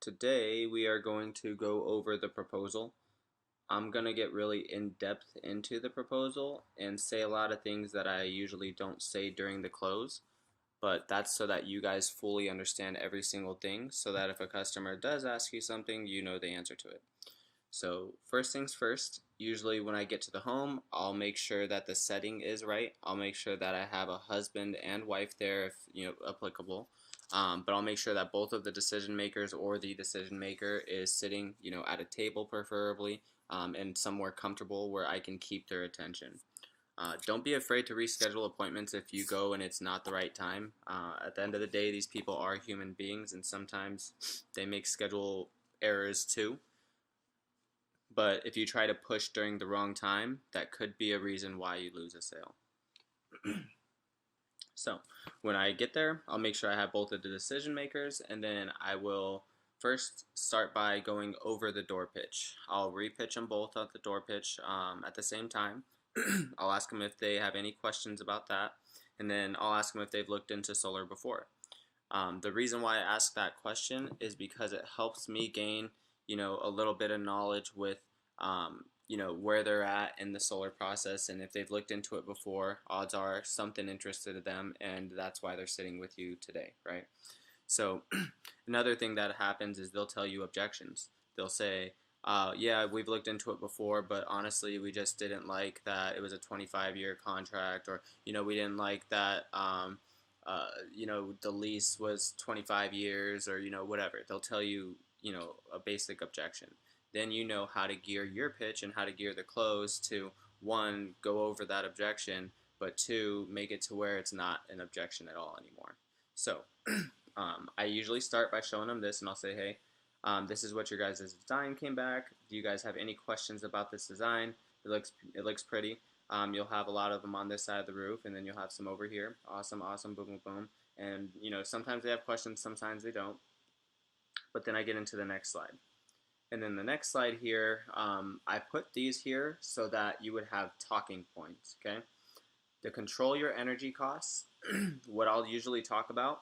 Today we are going to go over the proposal. I'm going to get really in-depth into the proposal and say a lot of things that I usually don't say during the close, but that's so that you guys fully understand every single thing so that if a customer does ask you something, you know the answer to it. So first things first, usually when I get to the home, I'll make sure that the setting is right. I'll make sure that I have a husband and wife there if applicable. But I'll make sure that both of the decision makers or the decision maker is sitting at a table preferably, and somewhere comfortable where I can keep their attention. Don't be afraid to reschedule appointments if you go and it's not the right time. At the end of the day, these people are human beings and sometimes they make schedule errors too. But if you try to push during the wrong time, that could be a reason why you lose a sale. So when I get there, I'll make sure I have both of the decision makers, and then I will first start by going over the door pitch. I'll repitch them both at the door pitch at the same time. I'll ask them if they have any questions about that, and then I'll ask them if they've looked into solar before. The reason why I ask that question is because it helps me gain, a little bit of knowledge with, where they're at in the solar process, and if they've looked into it before, odds are something interested them, and that's why they're sitting with you today, right? So another thing that happens is they'll tell you objections. They'll say, yeah, we've looked into it before, but honestly, we just didn't like that it was a 25-year contract, or, we didn't like that, the lease was 25 years, or, whatever. They'll tell you, a basic objection. Then you know how to gear your pitch and how to gear the close to, one, go over that objection, but two, make it to where it's not an objection at all anymore. So I usually start by showing them this, and I'll say, hey, this is what your guys' design came back. Do you guys have any questions about this design? It looks pretty. You'll have a lot of them on this side of the roof, and then you'll have some over here. Awesome, awesome, boom, boom, boom. And sometimes they have questions, sometimes they don't. But then I get into the next slide. And then the next slide here, I put these here so that you would have talking points, okay? To control your energy costs, what I'll usually talk about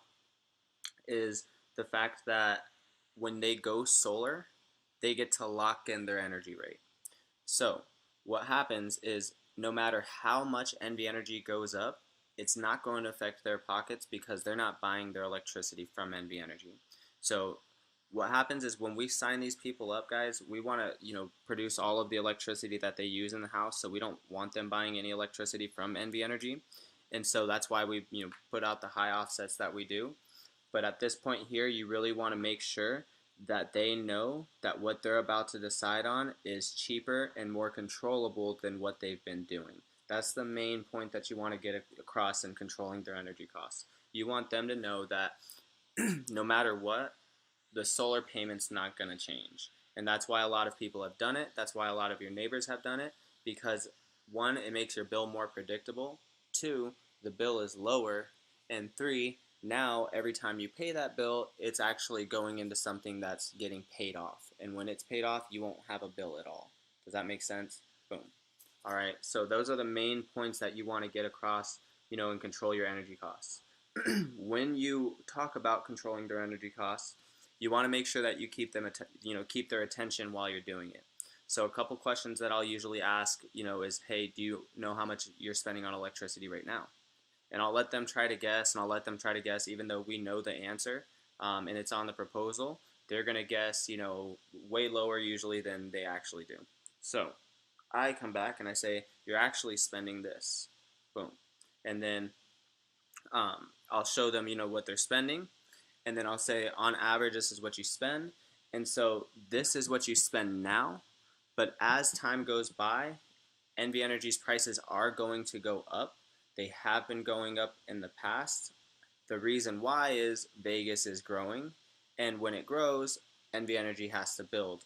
is the fact that when they go solar, they get to lock in their energy rate. So what happens is no matter how much NV Energy goes up, it's not going to affect their pockets because they're not buying their electricity from NV Energy. So what happens is when we sign these people up, guys, we want to, produce all of the electricity that they use in the house. So we don't want them buying any electricity from NV Energy. And so that's why we, put out the high offsets that we do. But at this point here, you really want to make sure that they know that what they're about to decide on is cheaper and more controllable than what they've been doing. That's the main point that you want to get across in controlling their energy costs. You want them to know that no matter what, the solar payment's not going to change. And that's why a lot of people have done it. That's why a lot of your neighbors have done it, because one, it makes your bill more predictable. Two, the bill is lower. And three, now every time you pay that bill, it's actually going into something that's getting paid off. And when it's paid off, you won't have a bill at all. Does that make sense? Boom. All right, so those are the main points that you want to get across, and control your energy costs. When you talk about controlling their energy costs, you want to make sure that you keep them, keep their attention while you're doing it. So a couple questions that I'll usually ask, is, hey, do you know how much you're spending on electricity right now? And I'll let them try to guess, and I'll let them try to guess, even though we know the answer, and it's on the proposal. They're going to guess, way lower usually than they actually do. So I come back and I say, you're actually spending this. Boom. And then I'll show them, what they're spending. And then I'll say, on average, this is what you spend. And so this is what you spend now. But as time goes by, NV Energy's prices are going to go up. They have been going up in the past. The reason why is Vegas is growing. And when it grows, NV Energy has to build.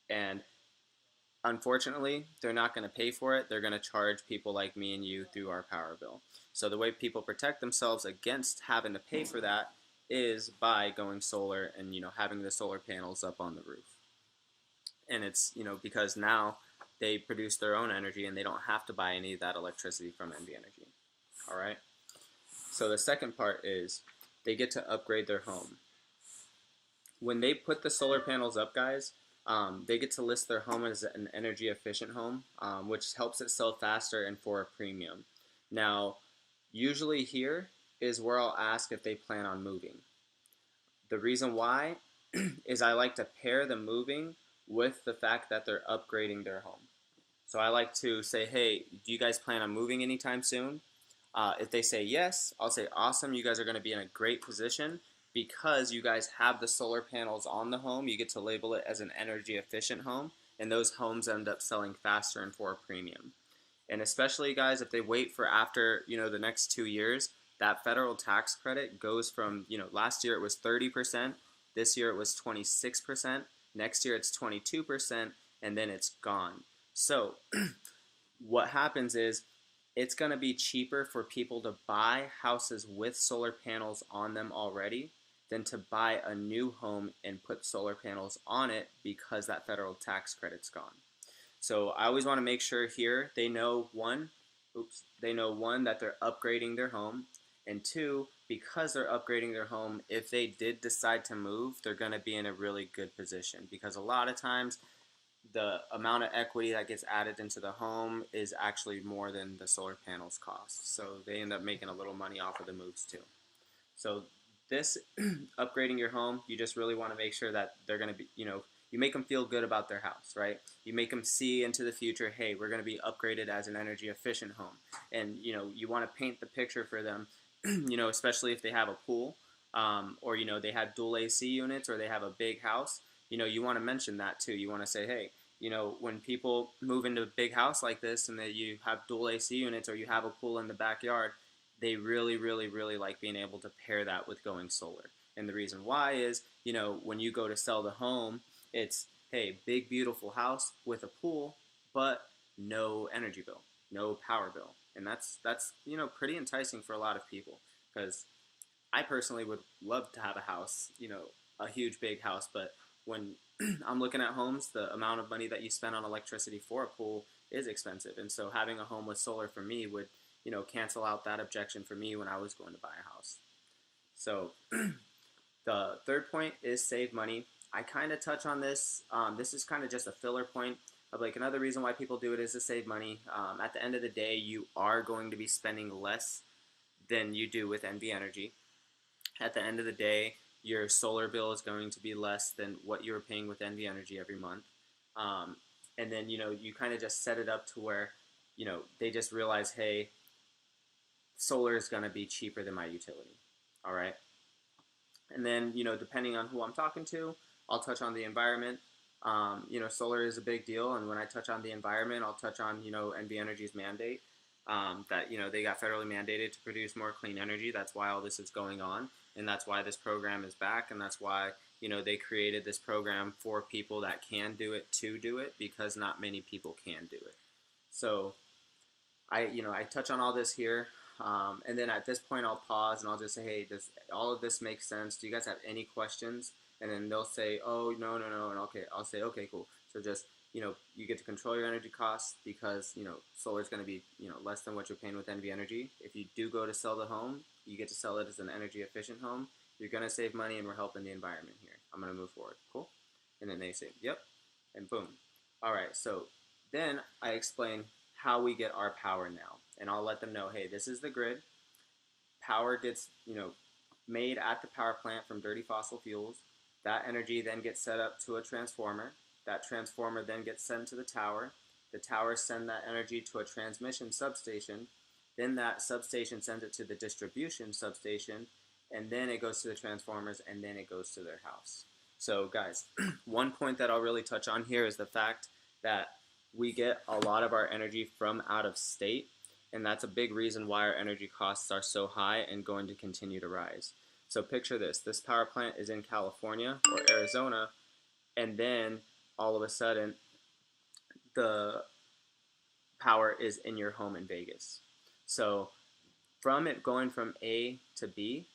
And unfortunately, they're not going to pay for it. They're going to charge people like me and you through our power bill. So the way people protect themselves against having to pay for that is by going solar and having the solar panels up on the roof. And it's because now they produce their own energy and they don't have to buy any of that electricity from NV Energy. All right. So the second part is they get to upgrade their home. when they put the solar panels up, guys, they get to list their home as an energy efficient home, which helps it sell faster and for a premium. Now, usually here is where I'll ask if they plan on moving. The reason why is I like to pair the moving with the fact that they're upgrading their home. So I like to say, hey, do you guys plan on moving anytime soon? If they say yes, I'll say, awesome, you guys are going to be in a great position because you guys have the solar panels on the home. You get to label it as an energy efficient home, and those homes end up selling faster and for a premium. And especially, guys, if they wait for after, the next 2 years, that federal tax credit goes from, last year it was 30%, this year it was 26%, next year it's 22%, and then it's gone. So what happens is it's going to be cheaper for people to buy houses with solar panels on them already than to buy a new home and put solar panels on it because that federal tax credit's gone. So I always want to make sure here they know one that they're upgrading their home, and two, because they're upgrading their home, if they did decide to move, they're going to be in a really good position because a lot of times the amount of equity that gets added into the home is actually more than the solar panels cost. So they end up making a little money off of the moves too. So this upgrading your home, you just really want to make sure that they're going to be, you make them feel good about their house, right? You make them see into the future, hey, we're going to be upgraded as an energy efficient home. And, you want to paint the picture for them, especially if they have a pool, or, they have dual AC units or they have a big house. You want to mention that too. You want to say, hey, when people move into a big house like this and that you have dual AC units or you have a pool in the backyard, they really, really, really like being able to pair that with going solar. And the reason why is, when you go to sell the home, it's, hey, big, beautiful house with a pool, but no energy bill, no power bill. And that's pretty enticing for a lot of people because I personally would love to have a house, a huge, big house, but when I'm looking at homes, the amount of money that you spend on electricity for a pool is expensive. And so having a home with solar for me would, cancel out that objection for me when I was going to buy a house. So the third point is save money. I kind of touch on this. This is kind of just a filler point of like another reason why people do it is to save money. At the end of the day, you are going to be spending less than you do with NV Energy. At the end of the day, your solar bill is going to be less than what you're paying with NV Energy every month. And then, you kind of just set it up to where, they just realize, hey, solar is going to be cheaper than my utility. All right. And then, depending on who I'm talking to, I'll touch on the environment. Solar is a big deal. And when I touch on the environment, I'll touch on, NV Energy's mandate that, they got federally mandated to produce more clean energy. That's why all this is going on. And that's why this program is back. And that's why, they created this program for people that can do it to do it because not many people can do it. So I touch on all this here. And then at this point, I'll pause and I'll just say, hey, does all of this make sense? Do you guys have any questions? And then they'll say, oh, no. And okay, I'll say, okay, cool. So just, you get to control your energy costs because, solar is going to be, less than what you're paying with NV Energy. If you do go to sell the home, you get to sell it as an energy efficient home. You're going to save money and we're helping the environment here. I'm going to move forward. Cool. And then they say, yep. And boom. All right. So then I explain how we get our power now. And I'll let them know, hey, this is the grid. Power gets, made at the power plant from dirty fossil fuels. That energy then gets set up to a transformer. That transformer then gets sent to the tower. The tower sends that energy to a transmission substation. Then that substation sends it to the distribution substation. And then it goes to the transformers, and then it goes to their house. So, guys, one point that I'll really touch on here is the fact that we get a lot of our energy from out of state. And that's a big reason why our energy costs are so high and going to continue to rise. So picture this. This power plant is in California or Arizona, and then all of a sudden the power is in your home in Vegas. So from it going from A to B,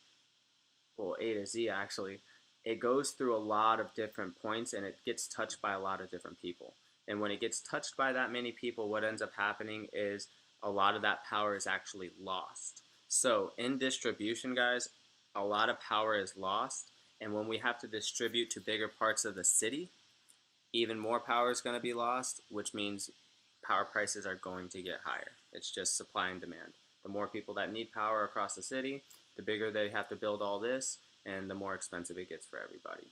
well, A to Z actually, it goes through a lot of different points and it gets touched by a lot of different people. And when it gets touched by that many people, what ends up happening is a lot of that power is actually lost. So in distribution, guys, a lot of power is lost. And when we have to distribute to bigger parts of the city, even more power is going to be lost, which means power prices are going to get higher. It's just supply and demand. The more people that need power across the city, the bigger they have to build all this, and the more expensive it gets for everybody.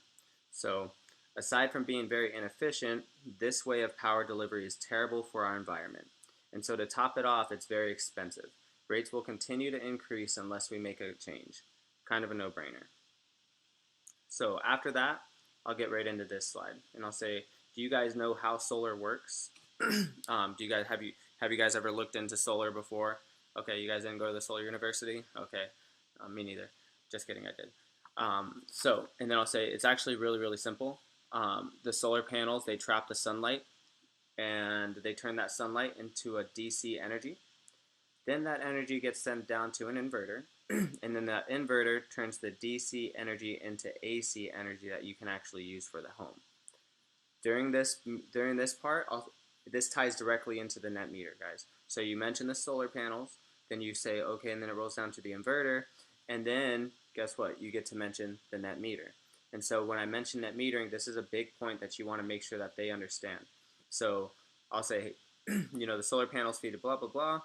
So, aside from being very inefficient, this way of power delivery is terrible for our environment. And so to top it off, it's very expensive. Rates will continue to increase unless we make a change. Kind of a no-brainer. So after that, I'll get right into this slide, and I'll say, do you guys know how solar works? Do you guys have you guys ever looked into solar before? Okay, you guys didn't go to the solar university? Okay, me neither. Just kidding, I did. And then I'll say it's actually really, really simple. The solar panels, they trap the sunlight, and they turn that sunlight into a DC energy. Then that energy gets sent down to an inverter, and then that inverter turns the DC energy into AC energy that you can actually use for the home. During this part, this ties directly into the net meter, guys. So you mention the solar panels, then you say, okay, and then it rolls down to the inverter, and then guess what? You get to mention the net meter. And so when I mention net metering, this is a big point that you want to make sure that they understand. So I'll say, the solar panels feed to blah, blah, blah,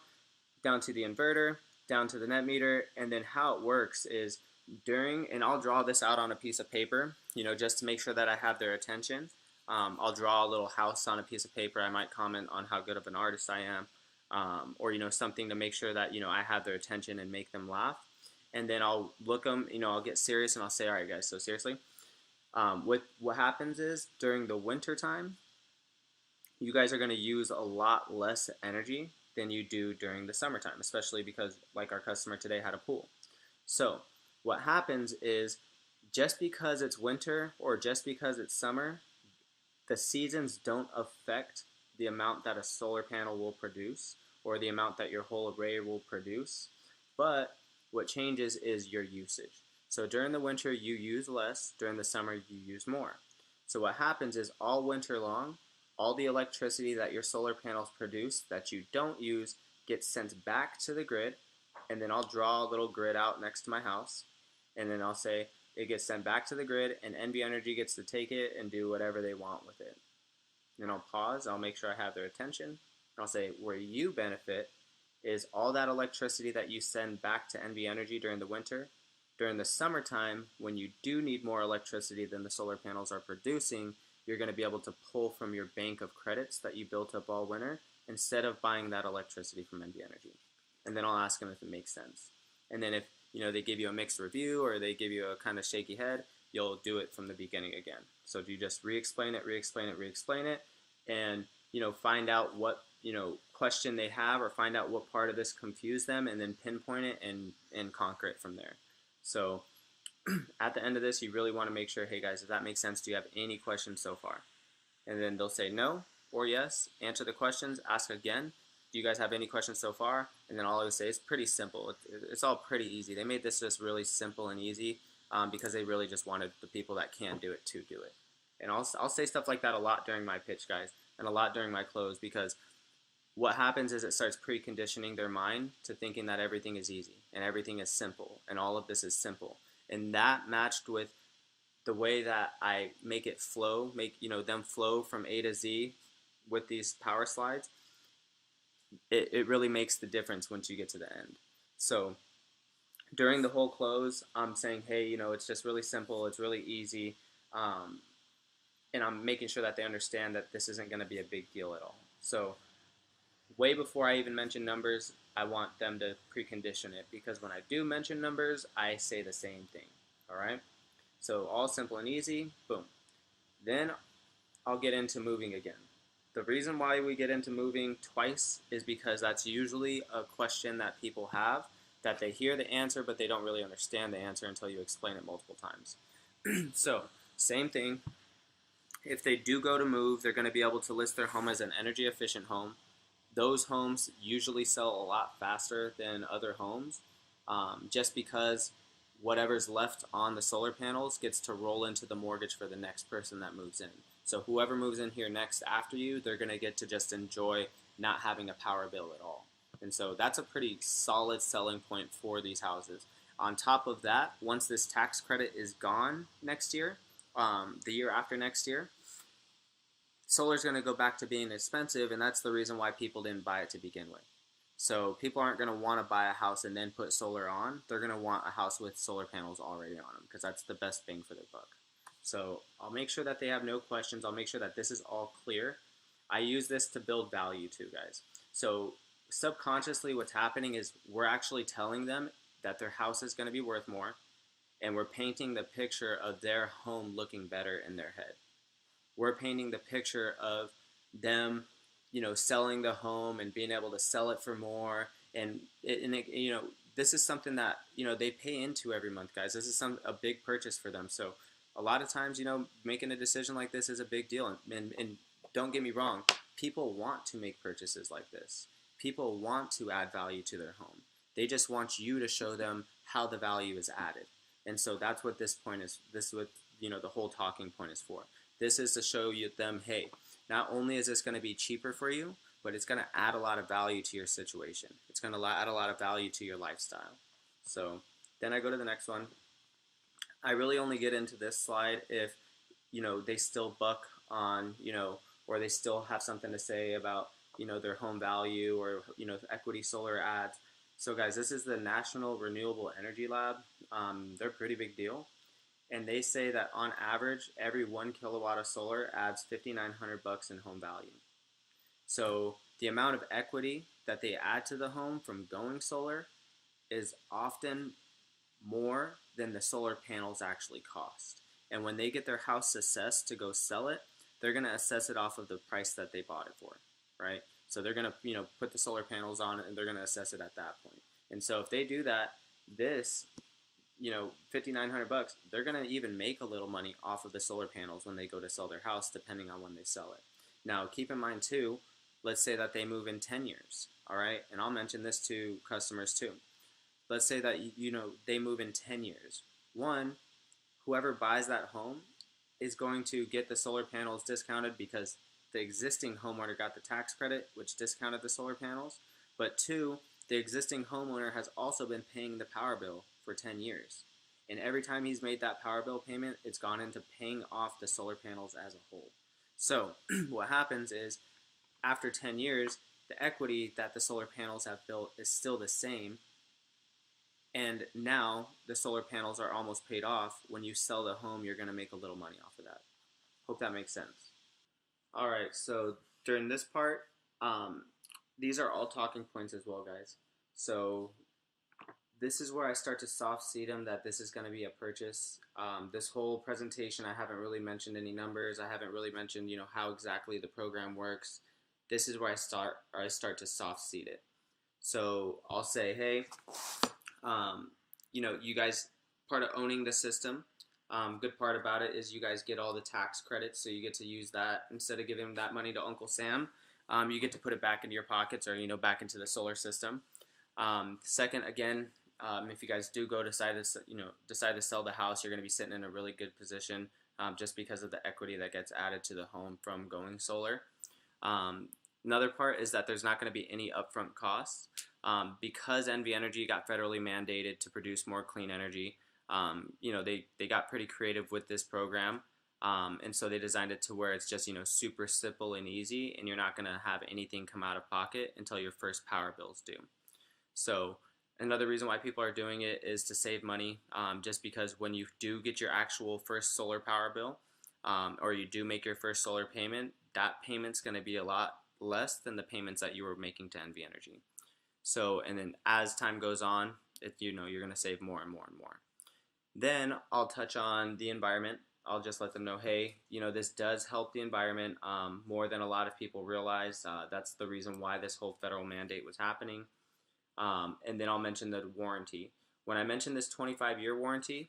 down to the inverter, down to the net meter, and then how it works is and I'll draw this out on a piece of paper, just to make sure that I have their attention. I'll draw a little house on a piece of paper. I might comment on how good of an artist I am, or something to make sure that I have their attention and make them laugh. And then I'll look them, I'll get serious and I'll say, all right, guys, so seriously, what happens is during the winter time, you guys are going to use a lot less energy than you do during the summertime, especially because, like our customer today, had a pool. So what happens is just because it's winter or just because it's summer, the seasons don't affect the amount that a solar panel will produce or the amount that your whole array will produce, but what changes is your usage. So during the winter, you use less. During the summer, you use more. So what happens is all winter long, all the electricity that your solar panels produce that you don't use gets sent back to the grid, and then I'll draw a little grid out next to my house, and then I'll say it gets sent back to the grid, and NV Energy gets to take it and do whatever they want with it. Then I'll pause. I'll make sure I have their attention. And I'll say where you benefit is all that electricity that you send back to NV Energy during the winter. During the summertime, when you do need more electricity than the solar panels are producing, you're going to be able to pull from your bank of credits that you built up all winter instead of buying that electricity from NV Energy. And then I'll ask them if it makes sense. And then if they give you a mixed review or they give you a kind of shaky head, you'll do it from the beginning again. So you just re-explain it, and find out what question they have, or find out what part of this confused them, and then pinpoint it and conquer it from there. So at the end of this, you really want to make sure, hey guys, if that makes sense, do you have any questions so far? And then they'll say no or yes, answer the questions, ask again, do you guys have any questions so far? And then I'll always say it's pretty simple. It's all pretty easy. They made this just really simple and easy because they really just wanted the people that can do it to do it. And I'll say stuff like that a lot during my pitch, guys, and a lot during my close, because what happens is it starts preconditioning their mind to thinking that everything is easy and everything is simple and all of this is simple. And that matched with the way that I make it flow, them flow from A to Z with these power slides, it really makes the difference once you get to the end. So during the whole close, I'm saying, hey, it's just really simple, it's really easy, and I'm making sure that they understand that this isn't going to be a big deal at all. So way before I even mention numbers, I want them to precondition it, because when I do mention numbers, I say the same thing, all right? So all simple and easy, boom. Then I'll get into moving again. The reason why we get into moving twice is because that's usually a question that people have, that they hear the answer, but they don't really understand the answer until you explain it multiple times. So same thing. If they do go to move, they're going to be able to list their home as an energy efficient home. Those homes usually sell a lot faster than other homes, just because whatever's left on the solar panels gets to roll into the mortgage for the next person that moves in. So whoever moves in here next after you, they're going to get to just enjoy not having a power bill at all. And so that's a pretty solid selling point for these houses. on top of that, once this tax credit is gone next year, the year after next year, solar is going to go back to being expensive, and that's the reason why people didn't buy it to begin with. So people aren't going to want to buy a house and then put solar on. They're going to want a house with solar panels already on them because that's the best bang for their buck. So I'll make sure that they have no questions. I'll make sure that this is all clear. I use this to build value too, guys. So subconsciously what's happening is we're actually telling them that their house is going to be worth more, and we're painting the picture of their home looking better in their head. We're painting the picture of them, selling the home and being able to sell it for more. And this is something that, they pay into every month, guys. This is a big purchase for them. So a lot of times, making a decision like this is a big deal. And don't get me wrong, people want to make purchases like this. People want to add value to their home. They just want you to show them how the value is added. And so that's what this point is. This is what, the whole talking point is for. This is to show them, hey, not only is this going to be cheaper for you, but it's going to add a lot of value to your situation. It's going to add a lot of value to your lifestyle. So then I go to the next one. I really only get into this slide if, they still buck on, or they still have something to say about, their home value or, equity solar ads. So guys, this is the National Renewable Energy Lab. They're a pretty big deal. And they say that on average, every 1 kilowatt of solar adds $5,900 in home value. So the amount of equity that they add to the home from going solar is often more than the solar panels actually cost. And when they get their house assessed to go sell it, they're going to assess it off of the price that they bought it for, right? So they're going to, put the solar panels on it, and they're going to assess it at that point. And so if they do that, this, $5,900, they're going to even make a little money off of the solar panels when they go to sell their house, depending on when they sell it. Now, keep in mind too, let's say that they move in 10 years, all right? And I'll mention this to customers too. Let's say that, they move in 10 years. One, whoever buys that home is going to get the solar panels discounted because the existing homeowner got the tax credit, which discounted the solar panels. But two, the existing homeowner has also been paying the power bill for 10 years. And every time he's made that power bill payment, it's gone into paying off the solar panels as a whole. So what happens is after 10 years, the equity that the solar panels have built is still the same. And now the solar panels are almost paid off. When you sell the home, you're going to make a little money off of that. Hope that makes sense. All right, so during this part, these are all talking points as well, guys. So this is where I start to soft seed them that this is going to be a purchase. This whole presentation, I haven't really mentioned any numbers. I haven't really mentioned, how exactly the program works. This is where I start to soft seed it. So I'll say, hey, you guys, part of owning the system, good part about it is you guys get all the tax credits, so you get to use that instead of giving that money to Uncle Sam. You get to put it back into your pockets or, back into the solar system. Second, again, if you guys do decide to sell the house, you're going to be sitting in a really good position just because of the equity that gets added to the home from going solar. Another part is that there's not going to be any upfront costs. Because NV Energy got federally mandated to produce more clean energy, they got pretty creative with this program. And so they designed it to where it's just, super simple and easy, and you're not going to have anything come out of pocket until your first power bills due. So another reason why people are doing it is to save money, just because when you do get your actual first solar power bill, or you do make your first solar payment, that payment's going to be a lot less than the payments that you were making to NV Energy. So, and then as time goes on, you're going to save more and more and more. Then I'll touch on the environment. I'll just let them know, hey, this does help the environment more than a lot of people realize. That's the reason why this whole federal mandate was happening. And then I'll mention the warranty. When I mention this 25-year warranty,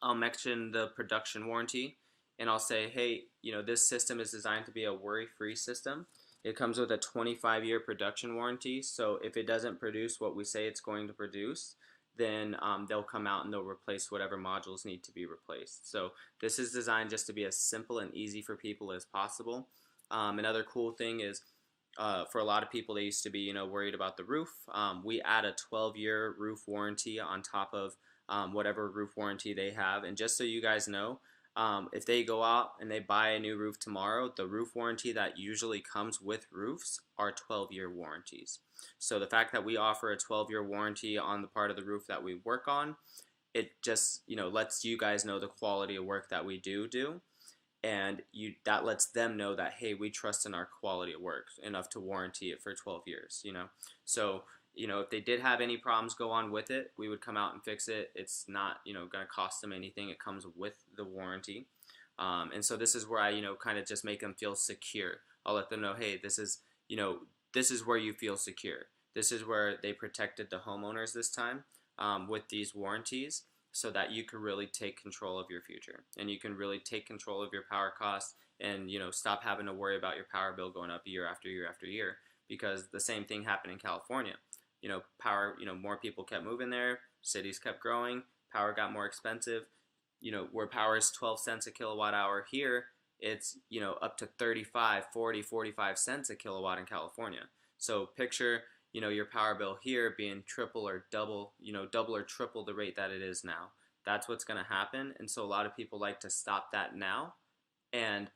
I'll mention the production warranty, and I'll say, hey, this system is designed to be a worry-free system. It comes with a 25-year production warranty, so if it doesn't produce what we say it's going to produce, then they'll come out and they'll replace whatever modules need to be replaced. So this is designed just to be as simple and easy for people as possible. Another cool thing is For a lot of people, they used to be, worried about the roof. We add a 12-year roof warranty on top of whatever roof warranty they have. And just so you guys know, if they go out and they buy a new roof tomorrow, the roof warranty that usually comes with roofs are 12-year warranties. So the fact that we offer a 12-year warranty on the part of the roof that we work on, it just, lets you guys know the quality of work that we do, and that lets them know that, hey, we trust in our quality of work enough to warranty it for 12 years. So if they did have any problems go on with it, we would come out and fix it. It's not going to cost them anything. It comes with the warranty. And so this is where I kind of just make them feel secure. I'll let them know, hey, this is where you feel secure. This is where they protected the homeowners this time with these warranties, so that you can really take control of your future, and you can really take control of your power costs, and stop having to worry about your power bill going up year after year after year, because the same thing happened in California. Power, more people kept moving there, cities kept growing, power got more expensive. Where power is 12 cents a kilowatt hour here, it's up to 35, 40, 45 cents a kilowatt in California. So picture your power bill here being triple or double, double or triple the rate that it is now. That's what's going to happen. And so a lot of people like to stop that now and,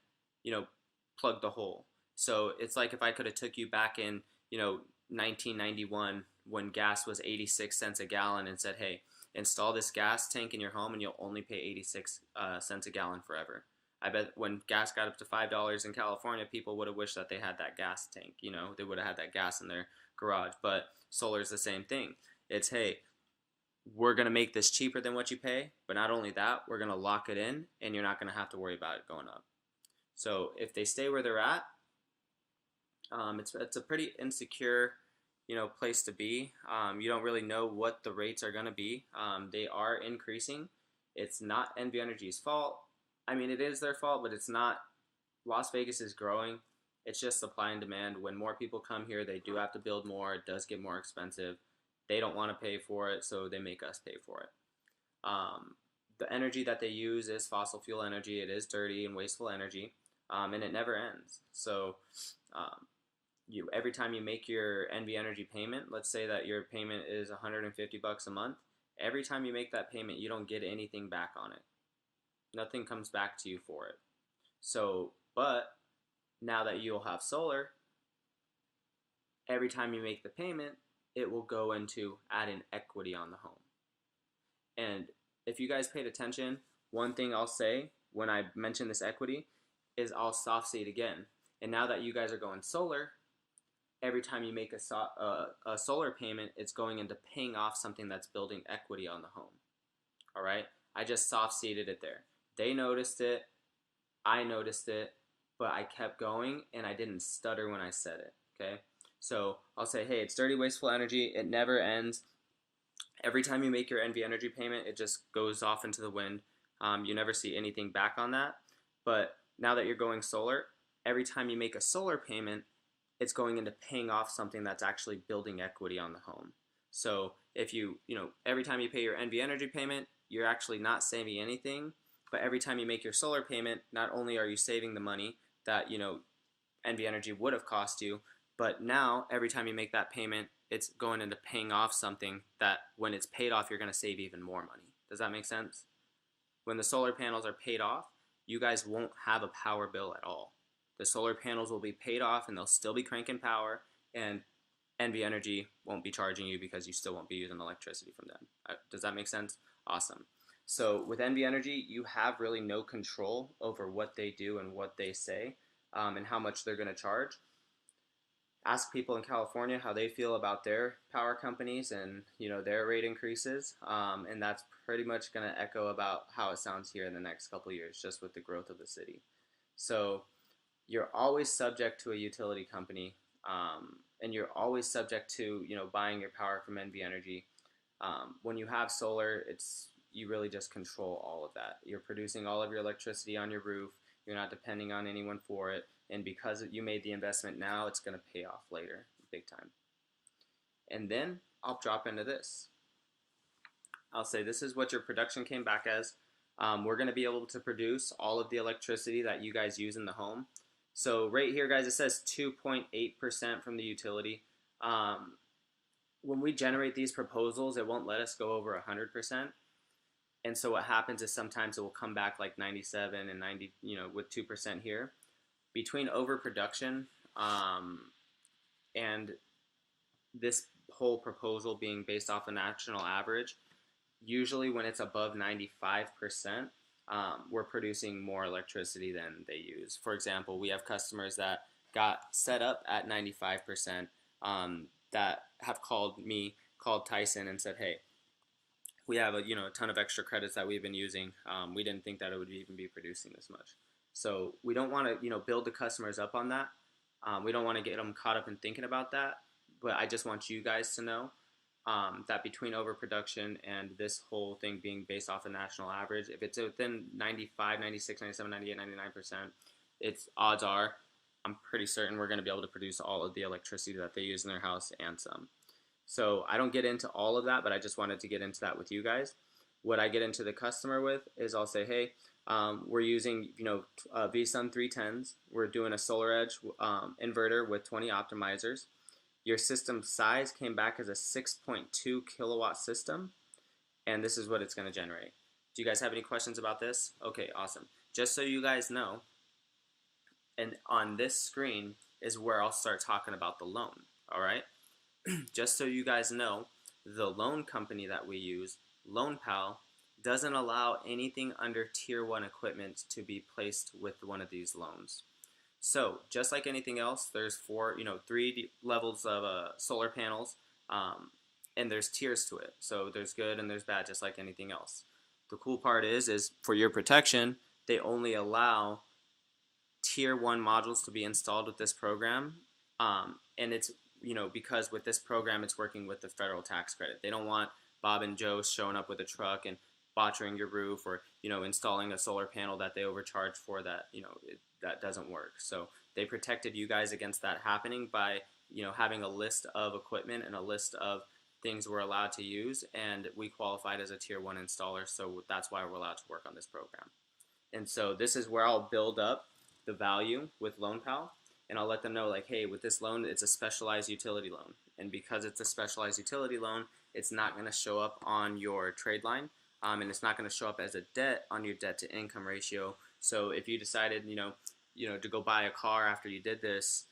plug the hole. So it's like if I could have took you back in, 1991 when gas was 86 cents a gallon and said, hey, install this gas tank in your home and you'll only pay 86 cents a gallon forever. I bet when gas got up to $5 in California, people would have wished that they had that gas tank. They would have had that gas in their garage. But solar is the same thing. It's, hey, we're going to make this cheaper than what you pay, but not only that, we're going to lock it in, and you're not going to have to worry about it going up. So if they stay where they're at, it's a pretty insecure place to be. You don't really know what the rates are going to be. They are increasing. It's not NV Energy's fault. I mean, it is their fault, but it's not. Las Vegas is growing. It's just supply and demand. When more people come here, they do have to build more. It does get more expensive. They don't want to pay for it, so they make us pay for it. The energy that they use is fossil fuel energy. It is dirty and wasteful energy, and it never ends. So every time you make your NV Energy payment, let's say that your payment is $150 a month. Every time you make that payment, you don't get anything back on it. Nothing comes back to you for it. So, but now that you'll have solar, every time you make the payment, it will go into adding equity on the home. And if you guys paid attention, one thing I'll say when I mention this equity is I'll soft seed again. And now that you guys are going solar, every time you make a solar payment, it's going into paying off something that's building equity on the home. All right? I just soft seeded it there. They noticed it. I noticed it. But I kept going, and I didn't stutter when I said it. Okay? So I'll say, hey, it's dirty, wasteful energy. It never ends. Every time you make your NV Energy payment, it just goes off into the wind. You never see anything back on that. But now that you're going solar, every time you make a solar payment, it's going into paying off something that's actually building equity on the home. So if every time you pay your NV Energy payment, you're actually not saving anything. But every time you make your solar payment, not only are you saving the money that NV Energy would have cost you, but now every time you make that payment, it's going into paying off something that when it's paid off, you're going to save even more money. Does that make sense? When the solar panels are paid off, you guys won't have a power bill at all. The solar panels will be paid off and they'll still be cranking power, and NV Energy won't be charging you because you still won't be using electricity from them. Does that make sense? Awesome. So with NV Energy, you have really no control over what they do and what they say and how much they're going to charge. Ask people in California how they feel about their power companies and their rate increases, and that's pretty much going to echo about how it sounds here in the next couple of years, just with the growth of the city. So you're always subject to a utility company, and you're always subject to buying your power from NV Energy. When you have solar, you really just control all of that. You're producing all of your electricity on your roof. You're not depending on anyone for it. And because you made the investment now, it's going to pay off later, big time. And then I'll drop into this. I'll say this is what your production came back as. We're going to be able to produce all of the electricity that you guys use in the home. So right here, guys, it says 2.8% from the utility. When we generate these proposals, it won't let us go over 100%. And so what happens is sometimes it will come back like 97 and 90, with 2% here. Between overproduction and this whole proposal being based off a national average, usually when it's above 95%, we're producing more electricity than they use. For example, we have customers that got set up at 95%, that have called Tyson and said, hey, we have a ton of extra credits that we've been using. We didn't think that it would even be producing this much. So we don't want to build the customers up on that. We don't want to get them caught up in thinking about that. But I just want you guys to know that between overproduction and this whole thing being based off a national average, if it's within 95, 96, 97, 98, 99%, it's odds are, I'm pretty certain we're going to be able to produce all of the electricity that they use in their house and some. So I don't get into all of that, but I just wanted to get into that with you guys. What I get into the customer with is I'll say, hey, we're using VSUN 310s. We're doing a SolarEdge inverter with 20 optimizers. Your system size came back as a 6.2 kilowatt system, and this is what it's going to generate. Do you guys have any questions about this? Okay, awesome. Just so you guys know, and on this screen is where I'll start talking about the loan, all right? Just so you guys know, the loan company that we use, LoanPal, doesn't allow anything under Tier 1 equipment to be placed with one of these loans. So, just like anything else, there's three levels of solar panels, and there's tiers to it. So there's good and there's bad, just like anything else. The cool part is for your protection, they only allow Tier 1 modules to be installed with this program, and it's because with this program, it's working with the federal tax credit. They don't want Bob and Joe showing up with a truck and botchering your roof, or installing a solar panel that they overcharge for that that doesn't work. So they protected you guys against that happening by having a list of equipment and a list of things we're allowed to use, and we qualified as a Tier 1 installer, so that's why we're allowed to work on this program. And so this is where I'll build up the value with LoanPal, and I'll let them know, like, hey, with this loan, it's a specialized utility loan. And because it's a specialized utility loan, it's not going to show up on your trade line, and it's not going to show up as a debt on your debt to income ratio. So if you decided, to go buy a car after you did this,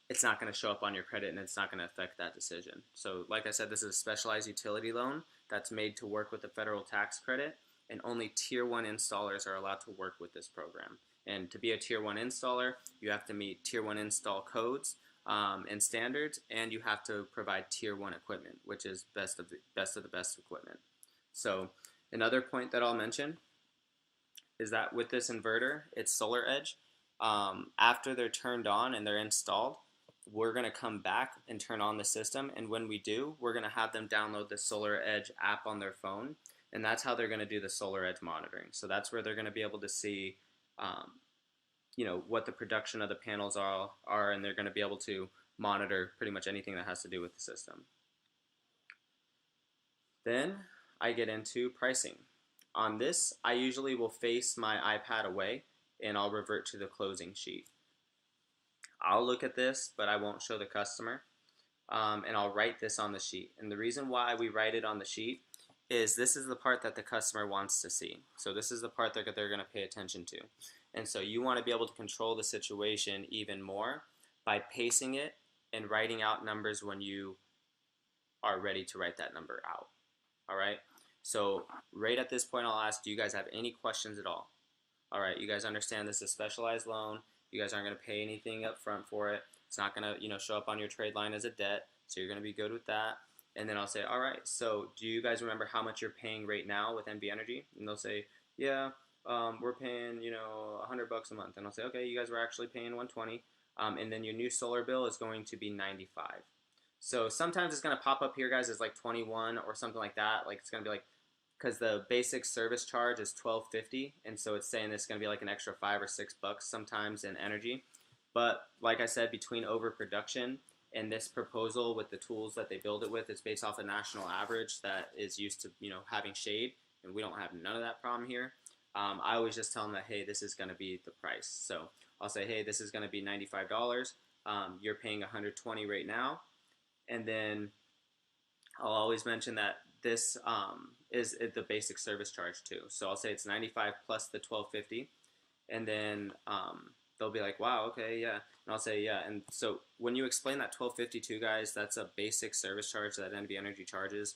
it's not going to show up on your credit, and it's not going to affect that decision. So like I said, this is a specialized utility loan that's made to work with the federal tax credit, and only Tier 1 installers are allowed to work with this program. And to be a Tier 1 installer, you have to meet Tier 1 install codes and standards, and you have to provide Tier 1 equipment, which is best of the best equipment. So another point that I'll mention is that with this inverter, it's SolarEdge. After they're turned on and they're installed, we're going to come back and turn on the system, and when we do, we're going to have them download the SolarEdge app on their phone, and that's how they're going to do the SolarEdge monitoring. So that's where they're going to be able to see what the production of the panels are, and they're going to be able to monitor pretty much anything that has to do with the system. Then I get into pricing. On this, I usually will face my iPad away, and I'll revert to the closing sheet. I'll look at this, but I won't show the customer, and I'll write this on the sheet. And the reason why we write it on the sheet is this is the part that the customer wants to see. So this is the part that they're going to pay attention to. And so you want to be able to control the situation even more by pacing it and writing out numbers when you are ready to write that number out. All right? So right at this point, I'll ask, do you guys have any questions at all? All right, you guys understand this is a specialized loan. You guys aren't going to pay anything up front for it. It's not going to show up on your trade line as a debt, so you're going to be good with that. And then I'll say, all right, so do you guys remember how much you're paying right now with NV Energy? And they'll say, yeah, we're paying, $100 a month. And I'll say, okay, you guys were actually paying $120. And then your new solar bill is going to be $95. So sometimes it's going to pop up here, guys, as like 21 or something like that. Like it's going to be like, because the basic service charge is $12.50, and so it's saying it's going to be like an extra $5 or $6 sometimes in energy. But like I said, between overproduction and this proposal with the tools that they build it with, it's based off a national average that is used to having shade, and we don't have none of that problem here. I always just tell them that, hey, this is going to be the price. So I'll say, hey, this is going to be $95. You're paying $120 right now. And then I'll always mention that this is the basic service charge too. So I'll say it's 95 plus the 1250, and then they'll be like, wow, okay, yeah. And I'll say, yeah. And so when you explain that 1252, guys, that's a basic service charge that NV Energy charges.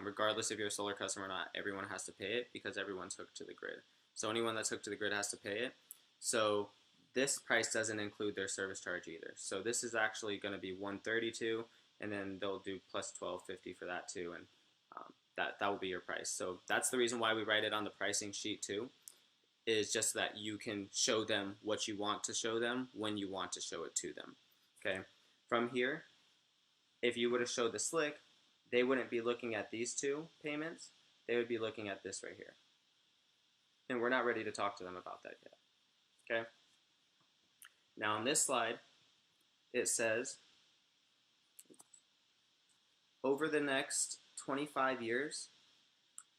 Regardless if you're a solar customer or not, everyone has to pay it because everyone's hooked to the grid. So anyone that's hooked to the grid has to pay it. So this price doesn't include their service charge either. So this is actually going to be 132, and then they'll do plus 1250 for that too, and that will be your price. So that's the reason why we write it on the pricing sheet too, is just that you can show them what you want to show them when you want to show it to them. Okay. From here, if you would have showed the slick, they wouldn't be looking at these two payments. They would be looking at this right here. And we're not ready to talk to them about that yet. Okay. Now on this slide, it says, over the next 25 years,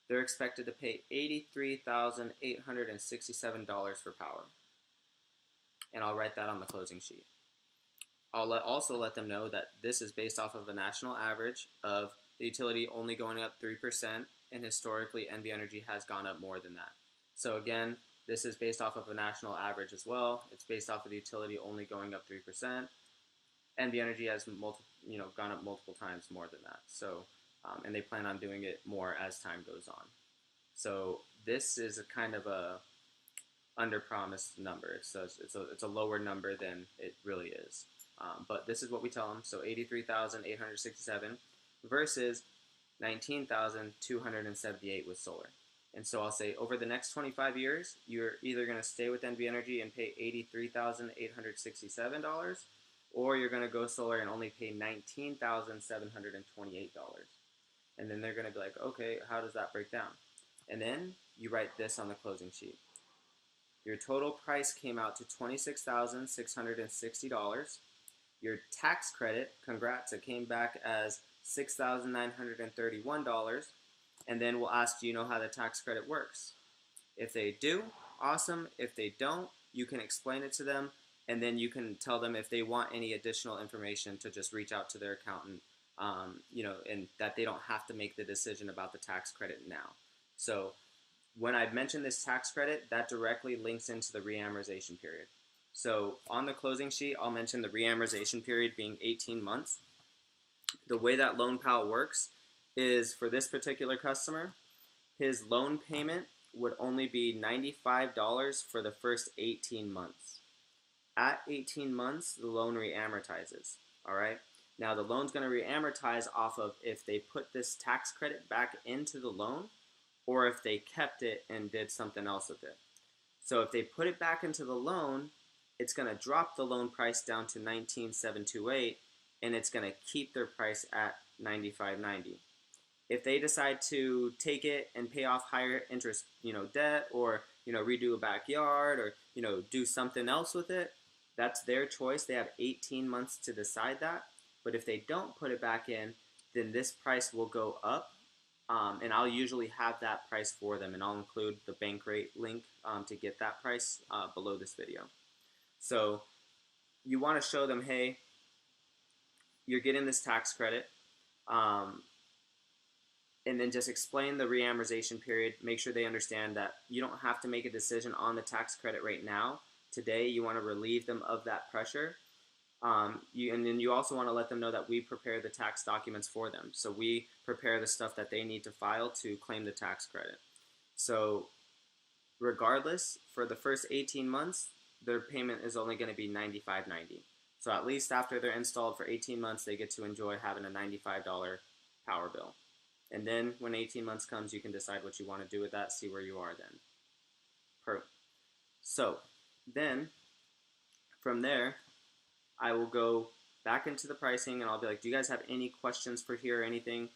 they're expected to pay $83,867 for power. And I'll write that on the closing sheet. I'll also let them know that this is based off of a national average of the utility only going up 3%, and historically NV Energy has gone up more than that. So again, this is based off of a national average as well. It's based off of the utility only going up 3%. NV Energy has gone up multiple times more than that. So, and they plan on doing it more as time goes on. So this is a kind of a under-promised number. It's a lower number than it really is. But this is what we tell them. So 83,867 versus 19,278 with solar. And so I'll say over the next 25 years, you're either going to stay with NV Energy and pay $83,867, or you're going to go solar and only pay $19,728. And then they're going to be like, okay, how does that break down? And then you write this on the closing sheet. Your total price came out to $26,660. Your tax credit, congrats, it came back as $6,931. And then we'll ask, do you know how the tax credit works? If they do, awesome. If they don't, you can explain it to them, and then you can tell them if they want any additional information to just reach out to their accountant, and that they don't have to make the decision about the tax credit now. So when I mention this tax credit, that directly links into the reamortization period. So on the closing sheet, I'll mention the reamortization period being 18 months. The way that LoanPal works is, for this particular customer, his loan payment would only be $95 for the first 18 months. At 18 months, the loan reamortizes. All right. Now the loan's going to reamortize off of if they put this tax credit back into the loan, or if they kept it and did something else with it. So if they put it back into the loan, it's going to drop the loan price down to $19,728, and it's going to keep their price at $95.90. If they decide to take it and pay off higher interest, debt, or redo a backyard, or do something else with it, that's their choice. They have 18 months to decide that. But if they don't put it back in, then this price will go up, and I'll usually have that price for them, and I'll include the bank rate link to get that price below this video. So you want to show them, hey, you're getting this tax credit, and then just explain the reamortization period. Make sure they understand that you don't have to make a decision on the tax credit right now. Today, you want to relieve them of that pressure. And then you also want to let them know that we prepare the tax documents for them. So we prepare the stuff that they need to file to claim the tax credit. So regardless, for the first 18 months, their payment is only going to be $95.90. So at least after they're installed for 18 months, they get to enjoy having a $95 power bill. And then when 18 months comes, you can decide what you want to do with that, see where you are then. So then from there, I will go back into the pricing, and I'll be like, do you guys have any questions for here or anything?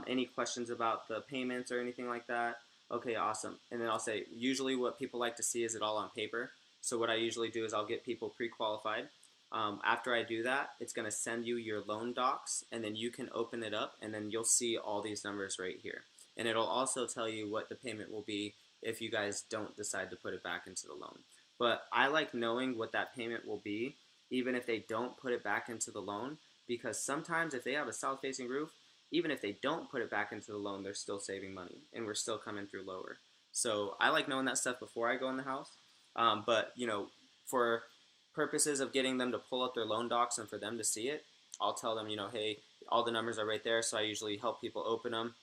Any questions about the payments or anything like that? Okay, awesome. And then I'll say, usually what people like to see is it all on paper. So what I usually do is I'll get people pre-qualified. After I do that, it's going to send you your loan docs, and then you can open it up, and then you'll see all these numbers right here. And it'll also tell you what the payment will be if you guys don't decide to put it back into the loan. But I like knowing what that payment will be, even if they don't put it back into the loan, because sometimes if they have a south facing roof, even if they don't put it back into the loan, they're still saving money and we're still coming through lower. So I like knowing that stuff before I go in the house. But for purposes of getting them to pull up their loan docs and for them to see it, I'll tell them, hey, all the numbers are right there. So I usually help people open them,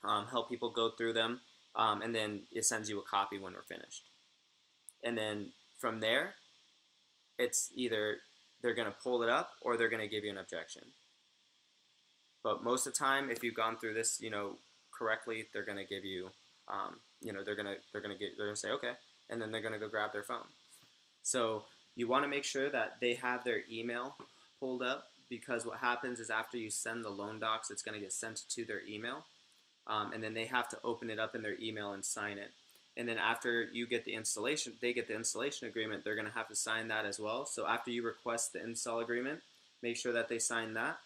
help people go through them, and then it sends you a copy when we're finished. And then from there, it's either they're going to pull it up or they're going to give you an objection. But most of the time, if you've gone through this, correctly, they're going to give you, they're gonna say okay, and then they're going to go grab their phone. So you want to make sure that they have their email pulled up, because what happens is after you send the loan docs, it's going to get sent to their email, and then they have to open it up in their email and sign it. And then after you get the installation, they get the installation agreement, they're going to have to sign that as well. So after you request the install agreement, make sure that they sign that.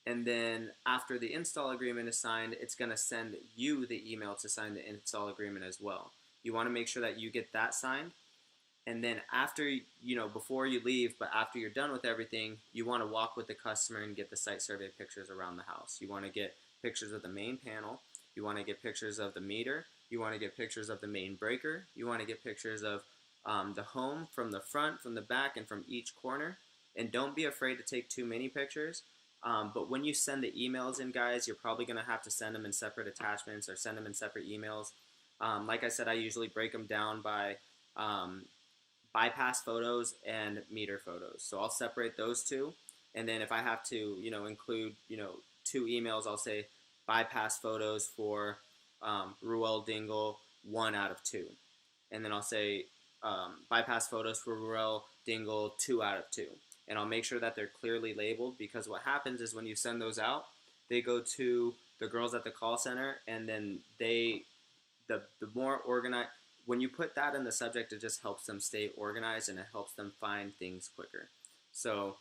And then after the install agreement is signed, it's going to send you the email to sign the install agreement as well. You want to make sure that you get that signed. And then after, before you leave, but after you're done with everything, you want to walk with the customer and get the site survey pictures around the house. You want to get pictures of the main panel. You want to get pictures of the meter. You want to get pictures of the main breaker. You want to get pictures of the home from the front, from the back, and from each corner. And don't be afraid to take too many pictures. But when you send the emails in, guys, you're probably going to have to send them in separate attachments or send them in separate emails. Like I said, I usually break them down by bypass photos and meter photos. So I'll separate those two. And then if I have to, include, two emails, I'll say bypass photos for Ruel Dingle 1 out of 2. And then I'll say bypass photos for Ruel Dingle 2 out of 2. And I'll make sure that they're clearly labeled, because what happens is when you send those out, they go to the girls at the call center, and then the more organized, when you put that in the subject, it just helps them stay organized and it helps them find things quicker. So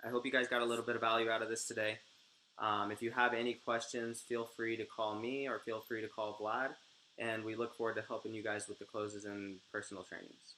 I hope you guys got a little bit of value out of this today. If you have any questions, feel free to call me or feel free to call Vlad, and we look forward to helping you guys with the closes and personal trainings.